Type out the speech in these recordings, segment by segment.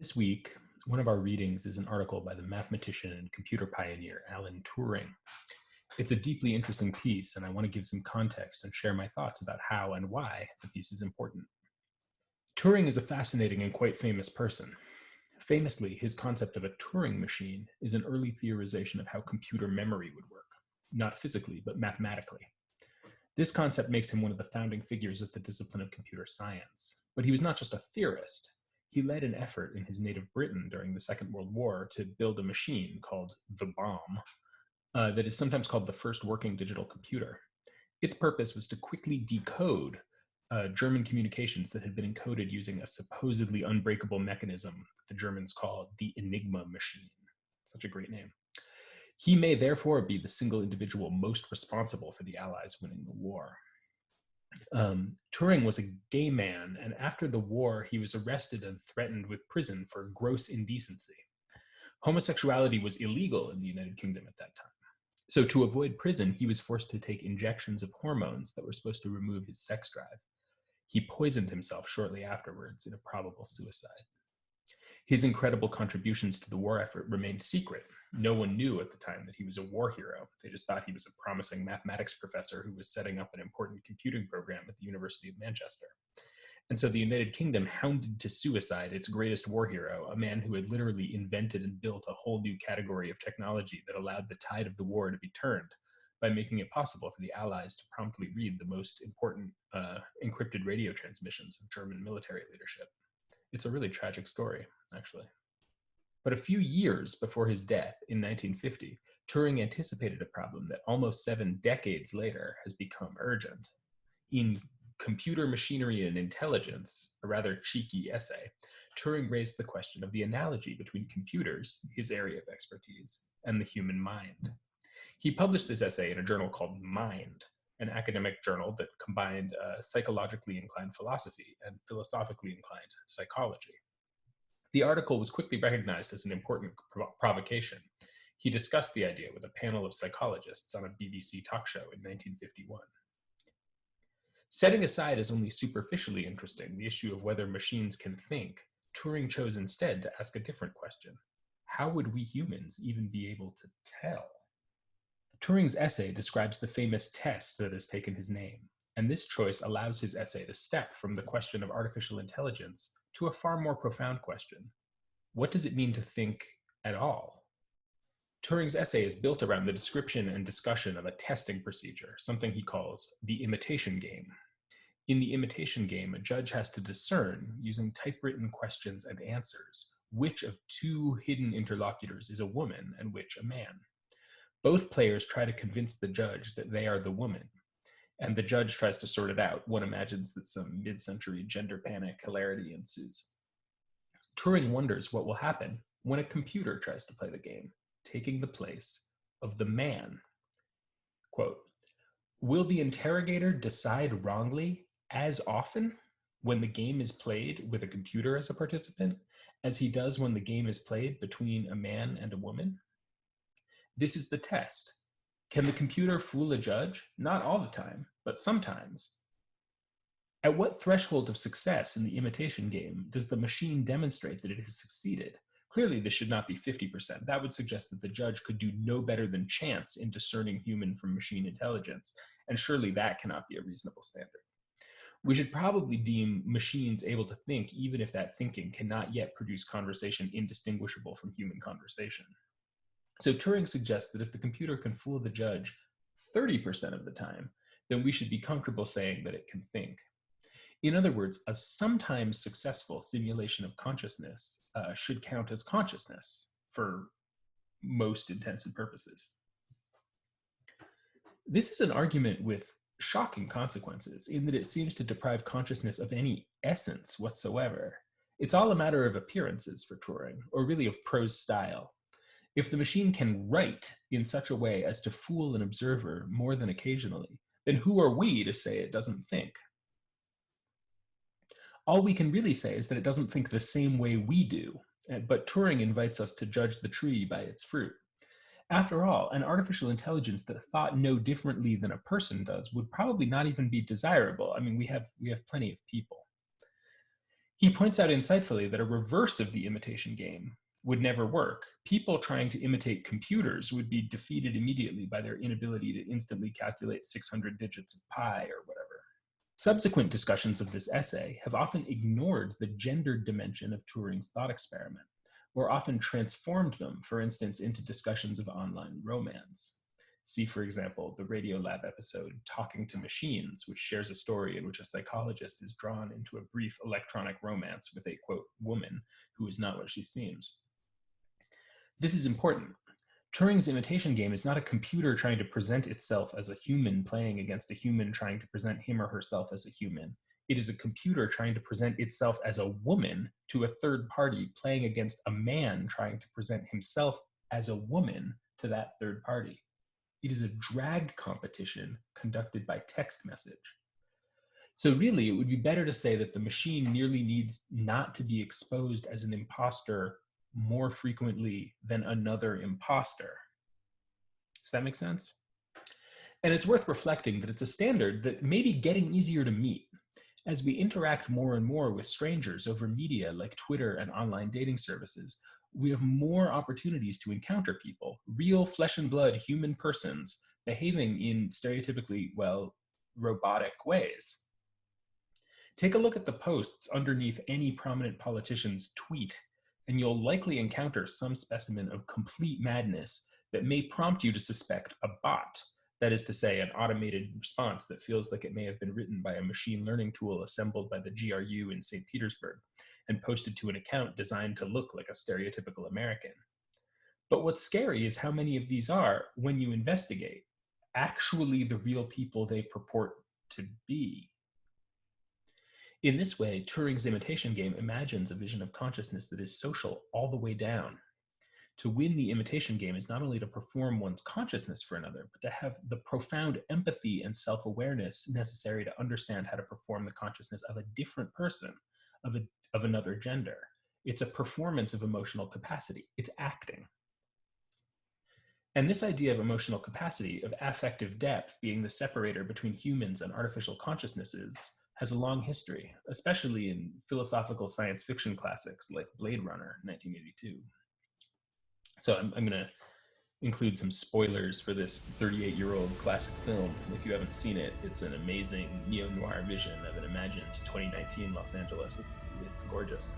This week, one of our readings is an article by the mathematician and computer pioneer Alan Turing. It's a deeply interesting piece, and I want to give some context and share my thoughts about how and why the piece is important. Turing is a fascinating and quite famous person. Famously, his concept of a Turing machine is an early theorization of how computer memory would work, not physically, but mathematically. This concept makes him one of the founding figures of the discipline of computer science. But he was not just a theorist. He led an effort in his native Britain during the Second World War to build a machine called the bomb that is sometimes called the first working digital computer. Its purpose was to quickly decode German communications that had been encoded using a supposedly unbreakable mechanism that the Germans called the Enigma machine. Such a great name. He may therefore be the single individual most responsible for the Allies winning the war. Turing was a gay man, and after the war, he was arrested and threatened with prison for gross indecency. Homosexuality was illegal in the United Kingdom at that time. So to avoid prison, he was forced to take injections of hormones that were supposed to remove his sex drive. He poisoned himself shortly afterwards in a probable suicide. His incredible contributions to the war effort remained secret. No one knew at the time that he was a war hero. They just thought he was a promising mathematics professor who was setting up an important computing program at the University of Manchester. And so the United Kingdom hounded to suicide its greatest war hero, a man who had literally invented and built a whole new category of technology that allowed the tide of the war to be turned by making it possible for the Allies to promptly read the most important encrypted radio transmissions of German military leadership. It's a really tragic story, actually. But a few years before his death in 1950, Turing anticipated a problem that almost 7 decades later has become urgent. In Computer, Machinery, and Intelligence, a rather cheeky essay, Turing raised the question of the analogy between computers, his area of expertise, and the human mind. He published this essay in a journal called Mind, an academic journal that combined psychologically inclined philosophy and philosophically inclined psychology. The article was quickly recognized as an important provocation. He discussed the idea with a panel of psychologists on a BBC talk show in 1951. Setting aside as only superficially interesting the issue of whether machines can think, Turing chose instead to ask a different question. How would we humans even be able to tell? Turing's essay describes the famous test that has taken his name, and this choice allows his essay to step from the question of artificial intelligence to a far more profound question. What does it mean to think at all? Turing's essay is built around the description and discussion of a testing procedure, something he calls the imitation game. In the imitation game, a judge has to discern, using typewritten questions and answers, which of two hidden interlocutors is a woman and which a man. Both players try to convince the judge that they are the woman, and the judge tries to sort it out. One imagines that some mid-century gender panic hilarity ensues. Turing wonders what will happen when a computer tries to play the game, taking the place of the man. Quote, will the interrogator decide wrongly as often when the game is played with a computer as a participant as he does when the game is played between a man and a woman? This is the test. Can the computer fool a judge? Not all the time, but sometimes. At what threshold of success in the imitation game does the machine demonstrate that it has succeeded? Clearly, this should not be 50%. That would suggest that the judge could do no better than chance in discerning human from machine intelligence, and surely that cannot be a reasonable standard. We should probably deem machines able to think, even if that thinking cannot yet produce conversation indistinguishable from human conversation. So Turing suggests that if the computer can fool the judge 30% of the time, then we should be comfortable saying that it can think. In other words, a sometimes successful simulation of consciousness should count as consciousness for most intents and purposes. This is an argument with shocking consequences in that it seems to deprive consciousness of any essence whatsoever. It's all a matter of appearances for Turing, or really of prose style. If the machine can write in such a way as to fool an observer more than occasionally, then who are we to say it doesn't think? All we can really say is that it doesn't think the same way we do, but Turing invites us to judge the tree by its fruit. After all, an artificial intelligence that thought no differently than a person does would probably not even be desirable. I mean, we have plenty of people. He points out insightfully that a reverse of the imitation game would never work. People trying to imitate computers would be defeated immediately by their inability to instantly calculate 600 digits of pi or whatever. Subsequent discussions of this essay have often ignored the gendered dimension of Turing's thought experiment, or often transformed them, for instance, into discussions of online romance. See, for example, the Radiolab episode Talking to Machines, which shares a story in which a psychologist is drawn into a brief electronic romance with a, quote, woman who is not what she seems. This is important. Turing's imitation game is not a computer trying to present itself as a human playing against a human trying to present him or herself as a human. It is a computer trying to present itself as a woman to a third party playing against a man trying to present himself as a woman to that third party. It is a drag competition conducted by text message. So really, it would be better to say that the machine merely needs not to be exposed as an imposter more frequently than another imposter. Does that make sense? And it's worth reflecting that it's a standard that may be getting easier to meet. As we interact more and more with strangers over media like Twitter and online dating services, we have more opportunities to encounter people, real flesh and blood human persons, behaving in stereotypically, well, robotic ways. Take a look at the posts underneath any prominent politician's tweet, and you'll likely encounter some specimen of complete madness that may prompt you to suspect a bot. That is to say, an automated response that feels like it may have been written by a machine learning tool assembled by the GRU in St. Petersburg and posted to an account designed to look like a stereotypical American. But what's scary is how many of these are, when you investigate, actually the real people they purport to be. In this way, Turing's imitation game imagines a vision of consciousness that is social all the way down. To win the imitation game is not only to perform one's consciousness for another, but to have the profound empathy and self-awareness necessary to understand how to perform the consciousness of a different person, of another gender. It's a performance of emotional capacity. It's acting. And this idea of emotional capacity, of affective depth being the separator between humans and artificial consciousnesses, has a long history, especially in philosophical science fiction classics like Blade Runner, 1982. So I'm going to include some spoilers for this 38-year-old classic film. If you haven't seen it, it's an amazing neo-noir vision of an imagined 2019 Los Angeles. It's gorgeous.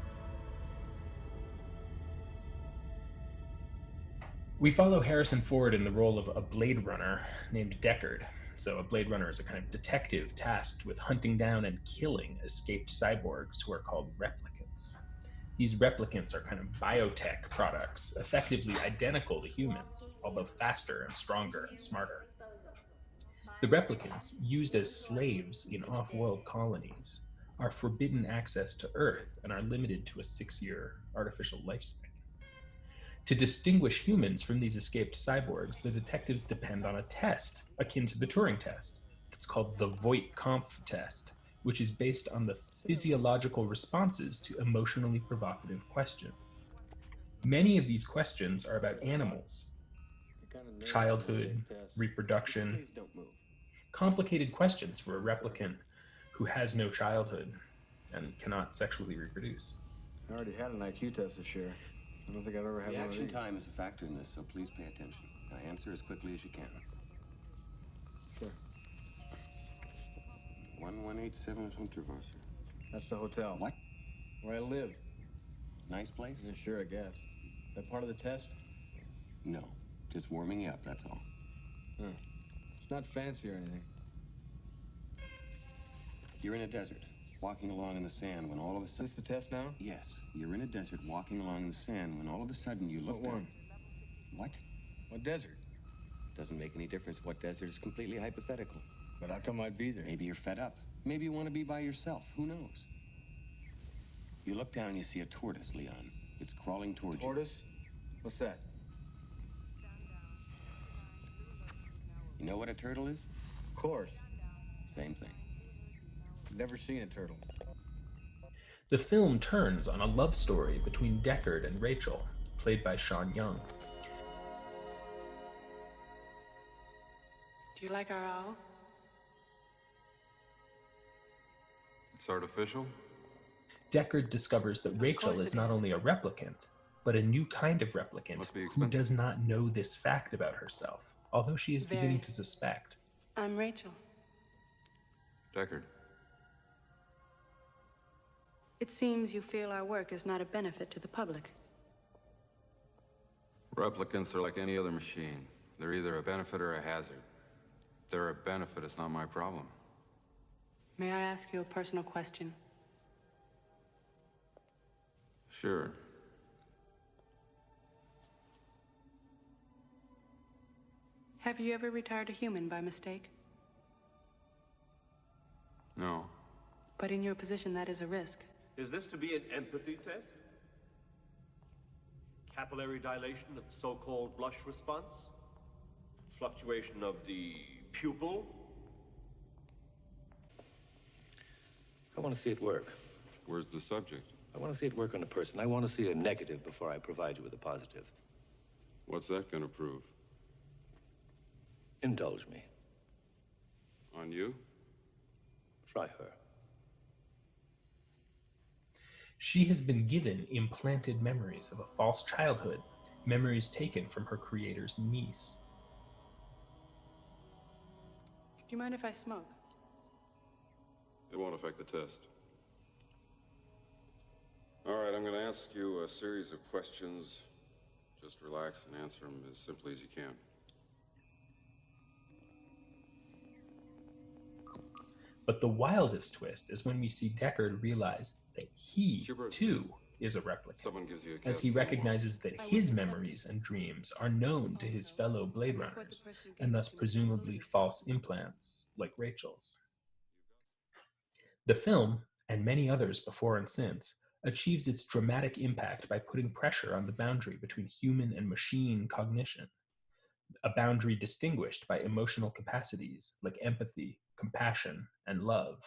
We follow Harrison Ford in the role of a Blade Runner named Deckard. So a Blade Runner is a kind of detective tasked with hunting down and killing escaped cyborgs who are called replicants. These replicants are kind of biotech products, effectively identical to humans, although faster and stronger and smarter. The replicants, used as slaves in off-world colonies, are forbidden access to Earth and are limited to a 6-year artificial lifespan. To distinguish humans from these escaped cyborgs, the detectives depend on a test akin to the Turing test. It's called the Voight-Kampff test, which is based on the physiological responses to emotionally provocative questions. Many of these questions are about animals, childhood, reproduction, complicated questions for a replicant who has no childhood and cannot sexually reproduce. I already had an IQ test this year. I don't think I've ever had one of these. Reaction time is a factor in this, so please pay attention. Now answer as quickly as you can. Sure. 1187 Hunterwasser. That's the hotel. What? Where I live. Nice place? Yeah, sure, I guess. Is that part of the test? No. Just warming you up, that's all. Huh. It's not fancy or anything. You're in a desert, walking along in the sand when all of a sudden... Is this the test now? Yes. You're in a desert, walking along in the sand when all of a sudden you look What one? What? What desert? Doesn't make any difference what desert. It's completely hypothetical. But how come I'd be there? Maybe you're fed up. Maybe you want to be by yourself. Who knows? You look down and you see a tortoise, Leon. It's crawling towards you. Tortoise? What's that? You know what a turtle is? Of course. Same thing. Never seen a turtle. The film turns on a love story between Deckard and Rachel, played by Sean Young. Do you like our owl? It's artificial? Deckard discovers that Rachel is not only a replicant, but a new kind of replicant who does not know this fact about herself, although she is beginning to suspect. I'm Rachel. Deckard. It seems you feel our work is not a benefit to the public. Replicants are like any other machine. They're either a benefit or a hazard. If they're a benefit, it's not my problem. May I ask you a personal question? Sure. Have you ever retired a human by mistake? No. But in your position, that is a risk. Is this to be an empathy test? Capillary dilation of the so-called blush response? Fluctuation of the pupil? I want to see it work. Where's the subject? I want to see it work on a person. I want to see a negative before I provide you with a positive. What's that gonna prove? Indulge me. On you? Try her. She has been given implanted memories of a false childhood, memories taken from her creator's niece. Do you mind if I smoke? It won't affect the test. All right, I'm going to ask you a series of questions. Just relax and answer them as simply as you can. But the wildest twist is when we see Deckard realize that he, too, is a replicant, as he recognizes that his memories and dreams are known to his fellow Blade Runners, and thus presumably false implants like Rachel's. The film, and many others before and since, achieves its dramatic impact by putting pressure on the boundary between human and machine cognition, a boundary distinguished by emotional capacities like empathy, compassion, and love.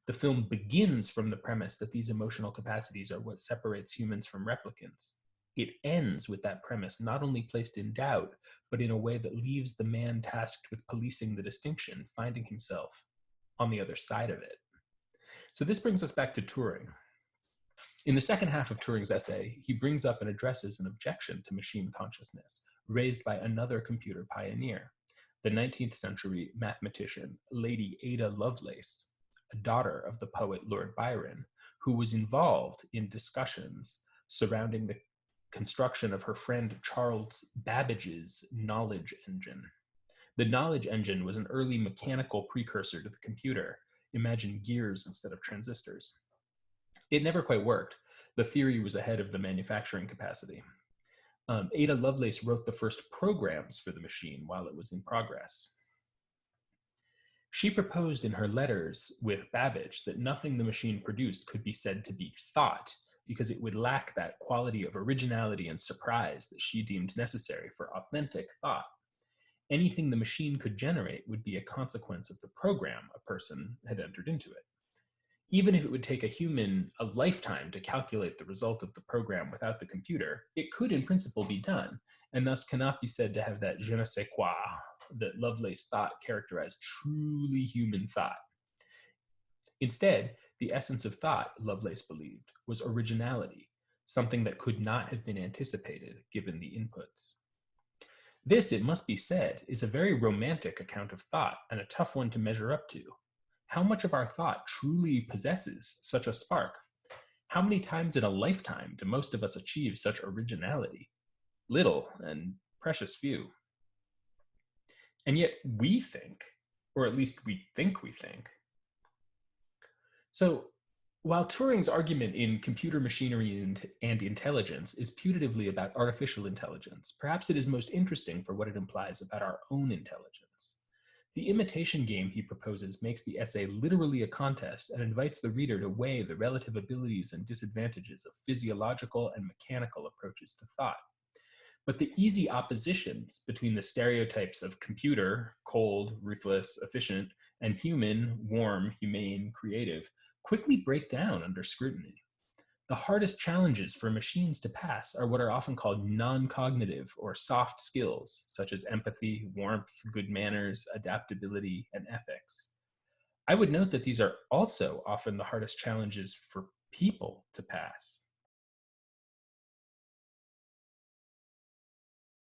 The film begins from the premise that these emotional capacities are what separates humans from replicants. It ends with that premise not only placed in doubt, but in a way that leaves the man tasked with policing the distinction finding himself on the other side of it. So this brings us back to Turing. In the second half of Turing's essay, he brings up and addresses an objection to machine consciousness raised by another computer pioneer, the 19th century mathematician Lady Ada Lovelace, a daughter of the poet Lord Byron, who was involved in discussions surrounding the construction of her friend Charles Babbage's knowledge engine. The knowledge engine was an early mechanical precursor to the computer. Imagine gears instead of transistors. It never quite worked. The theory was ahead of the manufacturing capacity. Ada Lovelace wrote the first programs for the machine while it was in progress. She proposed in her letters with Babbage that nothing the machine produced could be said to be thought, because it would lack that quality of originality and surprise that she deemed necessary for authentic thought. Anything the machine could generate would be a consequence of the program a person had entered into it. Even if it would take a human a lifetime to calculate the result of the program without the computer, it could in principle be done, and thus cannot be said to have that je ne sais quoi that Lovelace thought characterized truly human thought. Instead, the essence of thought, Lovelace believed, was originality, something that could not have been anticipated given the inputs. This, it must be said, is a very romantic account of thought and a tough one to measure up to. How much of our thought truly possesses such a spark? How many times in a lifetime do most of us achieve such originality? Little, and precious few. And yet we think, or at least we think we think. So while Turing's argument in Computer Machinery and Intelligence is putatively about artificial intelligence, perhaps it is most interesting for what it implies about our own intelligence. The imitation game he proposes makes the essay literally a contest and invites the reader to weigh the relative abilities and disadvantages of physiological and mechanical approaches to thought. But the easy oppositions between the stereotypes of computer, cold, ruthless, efficient, and human, warm, humane, creative, quickly break down under scrutiny. The hardest challenges for machines to pass are what are often called non-cognitive or soft skills, such as empathy, warmth, good manners, adaptability, and ethics. I would note that these are also often the hardest challenges for people to pass.